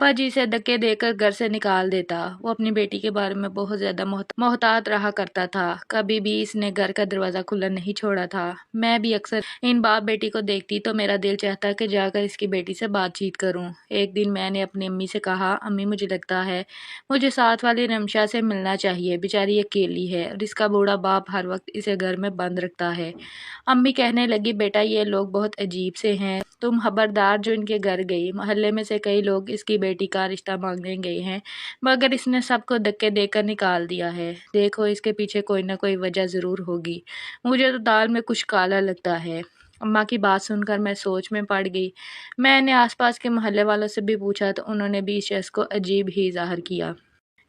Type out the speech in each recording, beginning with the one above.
पापा जी से धक्के देकर घर से निकाल देता। वो अपनी बेटी के बारे में बहुत ज़्यादा मोहतात रहा करता था। कभी भी इसने घर का दरवाज़ा खुला नहीं छोड़ा था। मैं भी अक्सर इन बाप बेटी को देखती तो मेरा दिल चाहता कि जाकर इसकी बेटी से बातचीत करूं। एक दिन मैंने अपनी अम्मी से कहा, अम्मी मुझे लगता है मुझे साथ वाली रमशा से मिलना चाहिए। बेचारी अकेली है और इसका बूढ़ा बाप हर वक्त इसे घर में बंद रखता है। अम्मी कहने लगी, बेटा ये लोग बहुत अजीब से हैं। तुम खबरदार जो इनके घर गई। मोहल्ले में से कई लोग इसकी बेटी का रिश्ता मांगने गए हैं, मगर इसने सबको धक्के देकर निकाल दिया है। देखो इसके पीछे कोई ना कोई वजह ज़रूर होगी। मुझे तो दाल में कुछ काला लगता है। अम्मा की बात सुनकर मैं सोच में पड़ गई। मैंने आसपास के मोहल्ले वालों से भी पूछा तो उन्होंने भी इस शख्स को अजीब ही ज़ाहिर किया।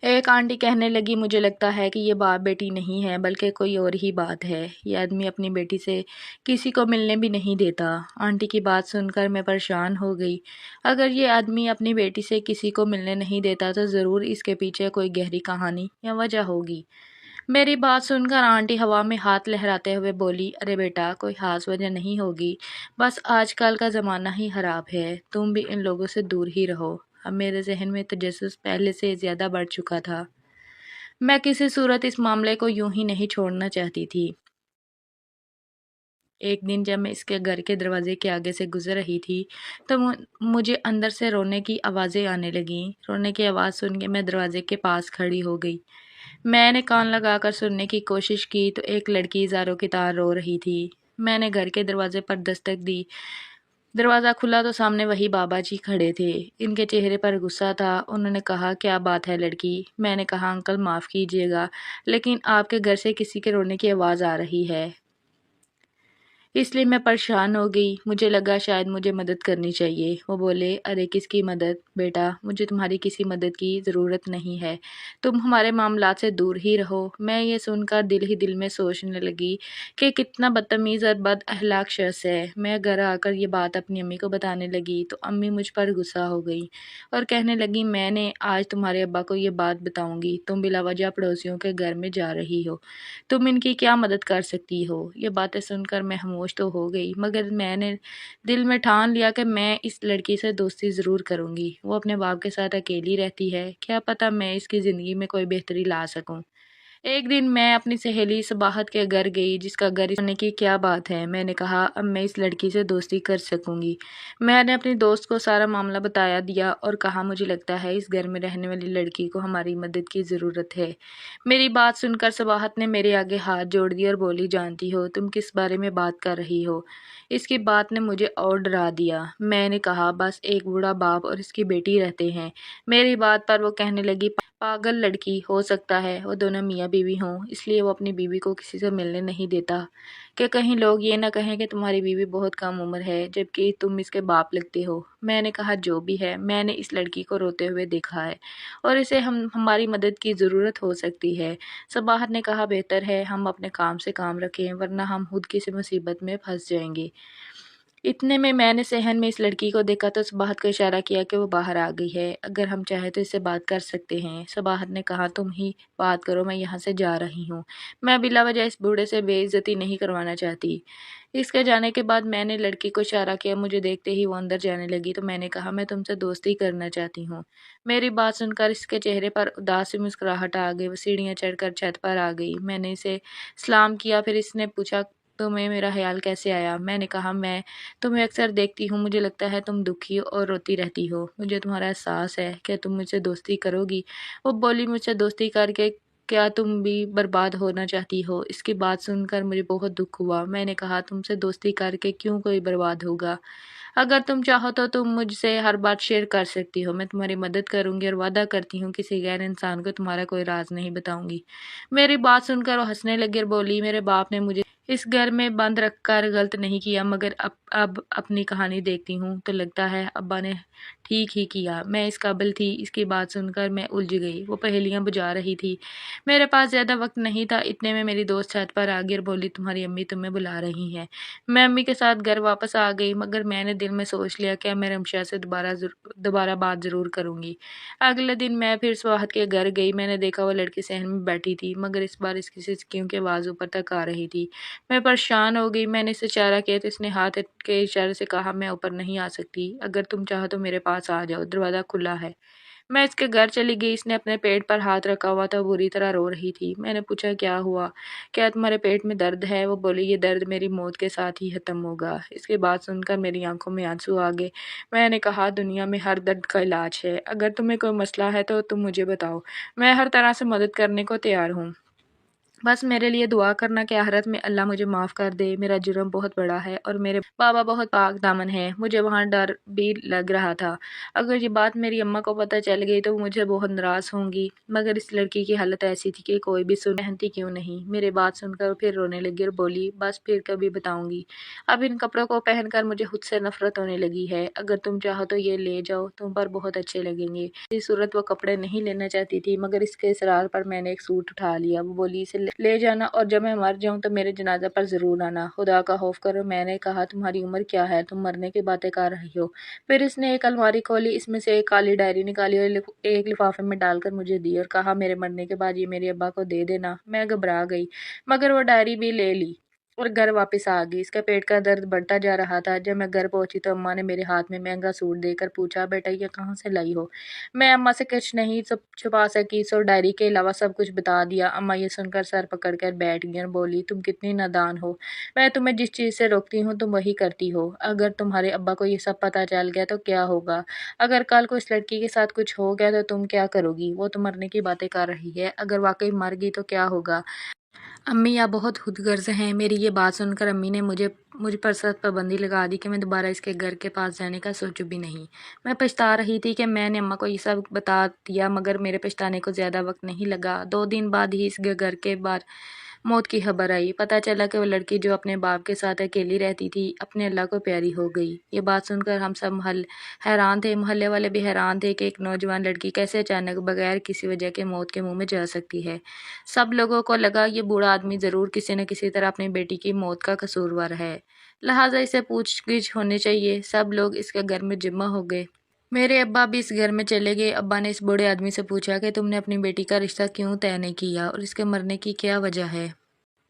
एक आंटी कहने लगी, मुझे लगता है कि ये बाप बेटी नहीं है बल्कि कोई और ही बात है। ये आदमी अपनी बेटी से किसी को मिलने भी नहीं देता। आंटी की बात सुनकर मैं परेशान हो गई। अगर ये आदमी अपनी बेटी से किसी को मिलने नहीं देता तो ज़रूर इसके पीछे कोई गहरी कहानी या वजह होगी। मेरी बात सुनकर आंटी हवा में हाथ लहराते हुए बोली, अरे बेटा कोई खास वजह नहीं होगी, बस आजकल का ज़माना ही खराब है। तुम भी इन लोगों से दूर ही रहो। अब मेरे जहन में तजस्सुस पहले से ज़्यादा बढ़ चुका था। मैं किसी सूरत इस मामले को यूं ही नहीं छोड़ना चाहती थी। एक दिन जब मैं इसके घर के दरवाजे के आगे से गुजर रही थी तो मुझे अंदर से रोने की आवाज़ें आने लगीं। रोने की आवाज़ सुन के मैं दरवाजे के पास खड़ी हो गई। मैंने कान लगाकर सुनने की कोशिश की तो एक लड़की ज़ारों की तार रो रही थी। मैंने घर के दरवाजे पर दस्तक दी। दरवाज़ा खुला तो सामने वही बाबा जी खड़े थे। इनके चेहरे पर गुस्सा था। उन्होंने कहा, क्या बात है लड़की? मैंने कहा, अंकल माफ़ कीजिएगा, लेकिन आपके घर से किसी के रोने की आवाज़ आ रही है, इसलिए मैं परेशान हो गई। मुझे लगा शायद मुझे मदद करनी चाहिए। वो बोले, अरे किसकी मदद? बेटा मुझे तुम्हारी किसी मदद की ज़रूरत नहीं है। तुम हमारे मामलात से दूर ही रहो। मैं ये सुनकर दिल ही दिल में सोचने लगी कि कितना बदतमीज़ और बद अखलाक शख्स है। मैं घर आकर ये बात अपनी अम्मी को बताने लगी तो अम्मी मुझ पर गुस्सा हो गई और कहने लगी, मैंने आज तुम्हारे अब्बा को ये बात बताऊँगी। तुम बिलावजह पड़ोसियों के घर में जा रही हो, तुम इनकी क्या मदद कर सकती हो? ये बातें सुनकर मैं खामोश तो हो गई, मगर मैंने दिल में ठान लिया कि मैं इस लड़की से दोस्ती ज़रूर करूँगी। वो अपने बाप के साथ अकेली रहती है, क्या पता मैं इसकी ज़िंदगी में कोई बेहतरी ला सकूँ। एक दिन मैं अपनी सहेली सबाहत के घर गई, जिसका घर होने की क्या बात है। मैंने कहा, अब मैं इस लड़की से दोस्ती कर सकूंगी। मैंने अपनी दोस्त को सारा मामला बताया दिया और कहा, मुझे लगता है इस घर में रहने वाली लड़की को हमारी मदद की ज़रूरत है। मेरी बात सुनकर सबाहत ने मेरे आगे हाथ जोड़ दिया और बोली, जानती हो तुम किस बारे में बात कर रही हो? इसकी बात ने मुझे और डरा दिया। मैंने कहा, बस एक बूढ़ा बाप और इसकी बेटी रहते हैं। मेरी बात पर वो कहने लगी, पागल लड़की, हो सकता है वो दोनों मियाँ बीवी हों, इसलिए वो अपनी बीवी को किसी से मिलने नहीं देता कि कहीं लोग ये ना कहें कि तुम्हारी बीवी बहुत कम उम्र है जबकि तुम इसके बाप लगते हो। मैंने कहा, जो भी है, मैंने इस लड़की को रोते हुए देखा है और इसे हमारी मदद की ज़रूरत हो सकती है। सबाहत ने कहा, बेहतर है हम अपने काम से काम रखें, वरना हम खुद किसी मुसीबत में फंस जाएंगे। इतने में मैंने सहन में इस लड़की को देखा तो सबाहत को इशारा किया कि वो बाहर आ गई है, अगर हम चाहें तो इससे बात कर सकते हैं। सबाहत ने कहा, तुम ही बात करो, मैं यहाँ से जा रही हूँ। मैं बिला वजह इस बूढ़े से बेइज्जती नहीं करवाना चाहती। इसके जाने के बाद मैंने लड़की को इशारा किया। मुझे देखते ही वो अंदर जाने लगी तो मैंने कहा, मैं तुमसे दोस्ती करना चाहती हूँ। मेरी बात सुनकर इसके चेहरे पर उदास सी मुस्कुराहट आ गई। वो सीढ़ियाँ चढ़कर छत पर आ गई। मैंने इसे सलाम किया। फिर इसने पूछा, तुम्हें मेरा ख्याल कैसे आया? मैंने कहा, मैं तुम्हें अक्सर देखती हूँ, मुझे लगता है तुम दुखी और रोती रहती हो। मुझे तुम्हारा एहसास है, क्या तुम मुझसे दोस्ती करोगी? वो बोली, मुझसे दोस्ती करके क्या तुम भी बर्बाद होना चाहती हो? इसकी बात सुनकर मुझे बहुत दुख हुआ। मैंने कहा, तुमसे दोस्ती करके क्यों कोई बर्बाद होगा? अगर तुम चाहो तो तुम मुझसे हर बात शेयर कर सकती हो। मैं तुम्हारी मदद करूंगी और वादा करती हूँ किसी गैर इंसान को तुम्हारा कोई राज नहीं बताऊंगी। मेरी बात सुनकर वो हंसने लगी और बोली, मेरे बाप ने मुझे इस घर में बंद रखकर गलत नहीं किया, मगर अब अपनी कहानी देखती हूँ तो लगता है अब्बा ने ठीक ही किया। मैं इस काबिल थी। इसकी बात सुनकर मैं उलझ गई। वो पहेलियाँ बुझा रही थी। मेरे पास ज़्यादा वक्त नहीं था। इतने में मेरी दोस्त छत पर आ गई और बोली, तुम्हारी अम्मी तुम्हें बुला रही हैं। मैं अम्मी के साथ घर वापस आ गई, मगर मैंने दिल में सोच लिया कि मैं रमशा से दोबारा बात ज़रूर करूँगी। अगले दिन मैं फिर स्वाहत के घर गई। मैंने देखा वो लड़की सहन में बैठी थी, मगर इस बार इसकी सिसकियों की आवाज़ ऊपर तक आ रही थी। मैं परेशान हो गई। मैंने इसे इशारा किया तो इसने हाथ के इशारे से कहा, मैं ऊपर नहीं आ सकती। अगर तुम चाहो तो मेरे पास आ जाओ, दरवाज़ा खुला है। मैं इसके घर चली गई। इसने अपने पेट पर हाथ रखा हुआ था, बुरी तरह रो रही थी। मैंने पूछा, क्या हुआ? क्या तुम्हारे पेट में दर्द है? वो बोली, ये दर्द मेरी मौत के साथ ही ख़त्म होगा। इसकी बात सुनकर मेरी आंखों में आंसू आ गए। मैंने कहा, दुनिया में हर दर्द का इलाज है। अगर तुम्हें कोई मसला है तो तुम मुझे बताओ, मैं हर तरह से मदद करने को तैयार हूँ। बस मेरे लिए दुआ करना कि आखिरत में अल्लाह मुझे माफ़ कर दे। मेरा जुर्म बहुत बड़ा है और मेरे बाबा बहुत पाक दामन हैं। मुझे वहाँ डर भी लग रहा था, अगर ये बात मेरी अम्मा को पता चल गई तो वो मुझे बहुत नाराज़ होंगी। मगर इस लड़की की हालत ऐसी थी कि कोई भी सहनती क्यों नहीं। मेरी बात सुनकर वो फिर रोने लगी और बोली, बस फिर कभी बताऊँगी। अब इन कपड़ों को पहनकर मुझे खुद से नफ़रत होने लगी है। अगर तुम चाहो तो ये ले जाओ, तुम पर बहुत अच्छे लगेंगे। इस सूरत वो कपड़े नहीं लेना चाहती थी, मगर इसके इसरार पर मैंने एक सूट उठा लिया। वो बोली, इसे ले जाना और जब मैं मर जाऊं तो मेरे जनाजा पर ज़रूर आना। खुदा का खौफ करो। मैंने कहा, तुम्हारी उम्र क्या है? तुम मरने की बातें कर रही हो। फिर इसने एक अलमारी खोली, इसमें से एक काली डायरी निकाली और एक लिफाफे में डालकर मुझे दी और कहा, मेरे मरने के बाद ये मेरे अब्बा को दे देना। मैं घबरा गई, मगर वो डायरी भी ले ली और घर वापस आ गई। इसका पेट का दर्द बढ़ता जा रहा था। जब मैं घर पहुंची तो अम्मा ने मेरे हाथ में महंगा सूट देकर पूछा, बेटा ये कहाँ से लाई हो? मैं अम्मा से कुछ नहीं सब छुपा सकी, सो डायरी के अलावा सब कुछ बता दिया। अम्मा ये सुनकर सर पकड़कर बैठ गई और बोली, तुम कितनी नादान हो। मैं तुम्हें जिस चीज़ से रोकती हूँ तुम वही करती हो। अगर तुम्हारे अब्बा को ये सब पता चल गया तो क्या होगा? अगर कल को इस लड़की के साथ कुछ हो गया तो तुम क्या करोगी? वो तो मरने की बातें कर रही है, अगर वाकई मर गई तो क्या होगा? अम्मी आप बहुत खुदगर्ज हैं। मेरी ये बात सुनकर अम्मी ने मुझ पर सख्त पाबंदी लगा दी कि मैं दोबारा इसके घर के पास जाने का सोचूं भी नहीं। मैं पछता रही थी कि मैंने अम्मा को ये सब बता दिया, मगर मेरे पछताने को ज़्यादा वक्त नहीं लगा। 2 दिन बाद ही इस घर के बाहर मौत की खबर आई। पता चला कि वो लड़की जो अपने बाप के साथ अकेली रहती थी, अपने अल्लाह को प्यारी हो गई। ये बात सुनकर हम सब हैरान थे। मोहल्ले वाले भी हैरान थे कि एक नौजवान लड़की कैसे अचानक बगैर किसी वजह के मौत के मुंह में जा सकती है। सब लोगों को लगा ये बूढ़ा आदमी ज़रूर किसी न किसी तरह अपनी बेटी की मौत का कसूरवार है, लिहाजा इसे पूछगिछ होनी चाहिए। सब लोग इसके घर में जमा हो गए। मेरे अब्बा भी इस घर में चले गए। अब्बा ने इस बूढ़े आदमी से पूछा कि तुमने अपनी बेटी का रिश्ता क्यों तय नहीं किया और इसके मरने की क्या वजह है?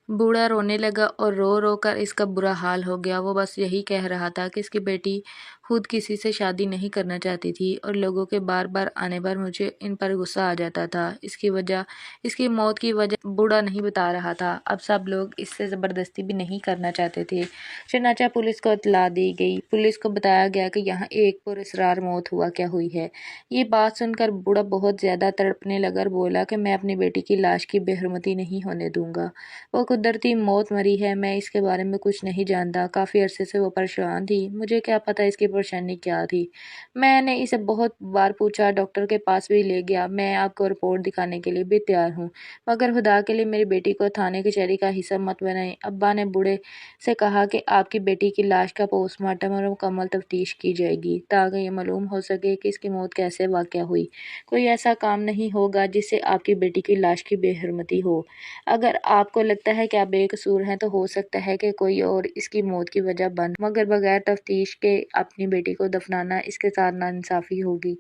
बूढ़ा रोने लगा और रो रो कर इसका बुरा हाल हो गया। वो बस यही कह रहा था कि इसकी बेटी खुद किसी से शादी नहीं करना चाहती थी और लोगों के बार बार आने पर मुझे इन पर गुस्सा आ जाता था। इसकी मौत की वजह बूढ़ा नहीं बता रहा था। अब सब लोग इससे ज़बरदस्ती भी नहीं करना चाहते थे। चनाचा पुलिस को इत्तला दी गई। पुलिस को बताया गया कि यहाँ एक पुरस्कार मौत हुआ क्या हुई है। ये बात सुनकर बूढ़ा बहुत ज़्यादा तड़पने लगा और बोला कि मैं अपनी बेटी की लाश की बेहरमती नहीं होने दूंगा। वो कुदरती मौत मरी है, मैं इसके बारे में कुछ नहीं जानता। काफ़ी अरसे से वो परेशान थी, मुझे क्या पता इसकी परेशानी क्या थी। मैंने इसे बहुत बार पूछा, डॉक्टर के पास भी ले गया। मैं आपको रिपोर्ट दिखाने के लिए भी तैयार हूँ, मगर खुदा के लिए मेरी बेटी को थाने कचहरी का हिस्सा मत बनाएं। अब्बा ने बूढ़े से कहा कि आपकी बेटी की लाश का पोस्टमार्टम और मुकम्मल तफ्तीश की जाएगी ताकि ये मालूम हो सके कि इसकी मौत कैसे वाक़या हुई। कोई ऐसा काम नहीं होगा जिससे आपकी बेटी की लाश की बेहरमती हो। अगर आपको लगता है कि आप बेकसूर हैं तो हो सकता है कि कोई और इसकी मौत की वजह बन, मगर बगैर तफ्तीश के अपनी बेटी को दफनाना इसके साथ नाइंसाफ़ी होगी।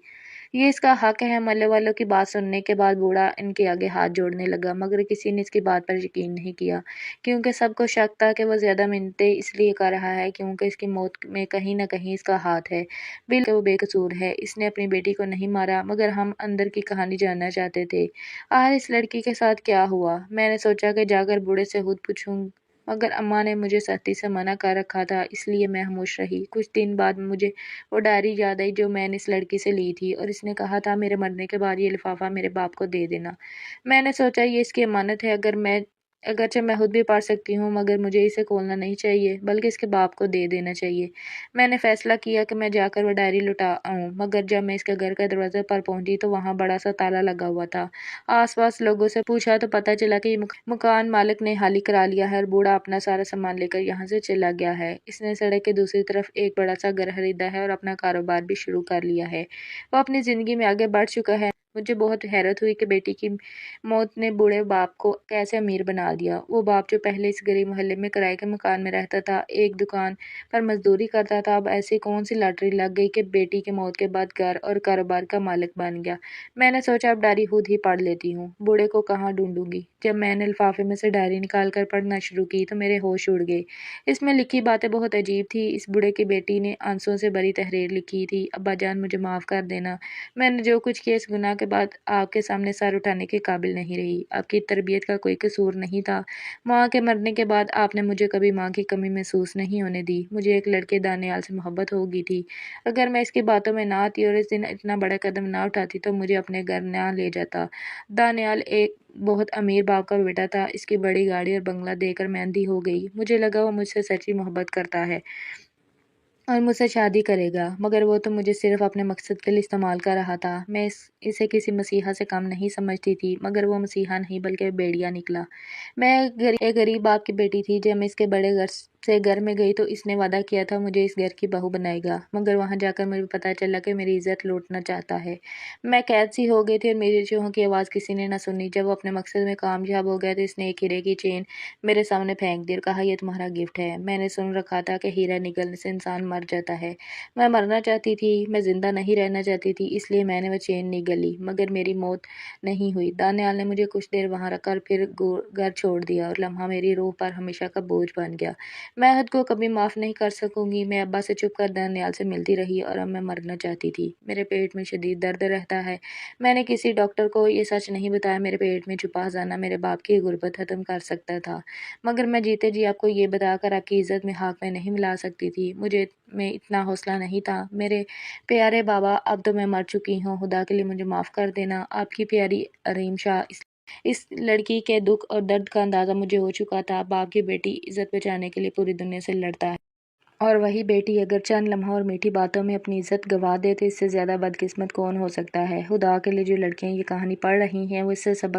ये इसका हक है। मोहल्ले वालों की बात सुनने के बाद बूढ़ा इनके आगे हाथ जोड़ने लगा, मगर किसी ने इसकी बात पर यकीन नहीं किया, क्योंकि सबको शक था कि वह ज़्यादा मिन्नतें इसलिए कर रहा है क्योंकि इसकी मौत में कहीं न कहीं इसका हाथ है। बिल्कुल वो बेकसूर है, इसने अपनी बेटी को नहीं मारा, मगर हम अंदर की कहानी जानना चाहते थे। आखिर इस लड़की के साथ क्या हुआ? मैंने सोचा कि जाकर बूढ़े से खुद पूछूं, मगर अम्मा ने मुझे सख्ती से मना कर रखा था, इसलिए मैं खामोश रही। कुछ दिन बाद मुझे वो डायरी याद आई जो मैंने इस लड़की से ली थी और इसने कहा था मेरे मरने के बाद ये लिफाफा मेरे बाप को दे देना। मैंने सोचा ये इसकी अमानत है, अगरचे मैं खुद भी पढ़ सकती हूँ, मगर मुझे इसे खोलना नहीं चाहिए बल्कि इसके बाप को दे देना चाहिए। मैंने फैसला किया कि मैं जाकर वो डायरी लौटा आऊँ, मगर जब मैं इसके घर के दरवाजे पर पहुंची तो वहाँ बड़ा सा ताला लगा हुआ था। आसपास लोगों से पूछा तो पता चला कि मकान मालिक ने हाली करा लिया है और बूढ़ा अपना सारा सामान लेकर यहाँ से चला गया है। इसने सड़क के दूसरी तरफ एक बड़ा सा घर खरीदा है और अपना कारोबार भी शुरू कर लिया है। वो अपनी ज़िंदगी में आगे बढ़ चुका है। मुझे बहुत हैरत हुई कि बेटी की मौत ने बूढ़े बाप को कैसे अमीर बना दिया। वो बाप जो पहले इस गरीब मोहल्ले में किराए के मकान में रहता था, एक दुकान पर मजदूरी करता था, अब ऐसी कौन सी लॉटरी लग गई कि बेटी की मौत के बाद घर और कारोबार का मालिक बन गया। मैंने सोचा अब डायरी खुद ही पढ़ लेती हूँ। बूढ़े को कहाँ ढूंढूंगी। जब मैंने लिफाफे में से डायरी निकाल कर पढ़ना शुरू की तो मेरे होश उड़ गए। इसमें लिखी बातें बहुत अजीब थी। इस बूढ़े की बेटी ने आंसुओं से भरी तहरीर लिखी थी, अब्बा जान मुझे माफ़ कर देना। मैंने जो कुछ किया इस गुनाह के बाद आपके सामने सर उठाने के काबिल नहीं रही। आपकी तरबियत का कोई कसूर नहीं था। माँ के मरने के बाद आपने मुझे कभी माँ की कमी महसूस नहीं होने दी। मुझे एक लड़के दानियाल से मोहब्बत हो गई थी। अगर मैं इसकी बातों में ना आती और इस दिन इतना बड़ा कदम ना उठाती तो मुझे अपने घर ना ले जाता। दानियाल एक बहुत अमीर बाप का बेटा था। इसकी बड़ी गाड़ी और बंगला देकर मैं अंधी हो गई। मुझे लगा वो मुझसे सच्ची मोहब्बत करता है और मुझसे शादी करेगा, मगर वो तो मुझे सिर्फ अपने मकसद के लिए इस्तेमाल कर रहा था। मैं इसे किसी मसीहा से कम नहीं समझती थी, मगर वो मसीहा नहीं बल्कि भेड़िया निकला। मैं एक गरीब बाप की बेटी थी। जब मैं इसके बड़े घर में गई तो इसने वादा किया था मुझे इस घर की बहू बनाएगा, मगर वहाँ जाकर मुझे पता चला कि मेरी इज्जत लूटना चाहता है। मैं कैद सी हो गई थी और मेरी चूहों की आवाज़ किसी ने न सुनी। जब वो अपने मकसद में कामयाब हो गया तो इसने एक हीरे की चेन मेरे सामने फेंक दी और कहा यह तुम्हारा गिफ्ट है। मैंने सुन रखा था कि हीरा निगलने से इंसान मर जाता है। मैं मरना चाहती थी, मैं जिंदा नहीं रहना चाहती थी, इसलिए मैंने वह चेन निगली, मगर मेरी मौत नहीं हुई। दानियाल ने मुझे कुछ देर वहाँ रखकर फिर घर छोड़ दिया और लम्हा मेरी रूह पर हमेशा का बोझ बन गया। मैं हद को कभी माफ़ नहीं कर सकूंगी। मैं अब्बा से चुप कर दानियाल से मिलती रही और अब मैं मरना चाहती थी। मेरे पेट में शदीद दर्द रहता है। मैंने किसी डॉक्टर को ये सच नहीं बताया। मेरे पेट में छुपा खजाना मेरे बाप की गुर्बत खत्म कर सकता था, मगर मैं जीते जी आपको ये बताकर आपकी इज्जत में हाथ में नहीं मिला सकती थी। मुझे में इतना हौसला नहीं था। मेरे प्यारे बाबा, अब तो मैं मर चुकी हूँ, खुदा के लिए मुझे माफ़ कर देना। आपकी प्यारी अरीम शाह। इस लड़की के दुख और दर्द का अंदाज़ा मुझे हो चुका था। बाप की बेटी इज्जत बचाने के लिए पूरी दुनिया से लड़ता है, और वही बेटी अगर चंद लम्हों और मीठी बातों में अपनी इज्जत गंवा दे तो इससे ज़्यादा बदकिस्मत कौन हो सकता है। खुदा के लिए जो लड़कियां ये कहानी पढ़ रही हैं वो इससे सबक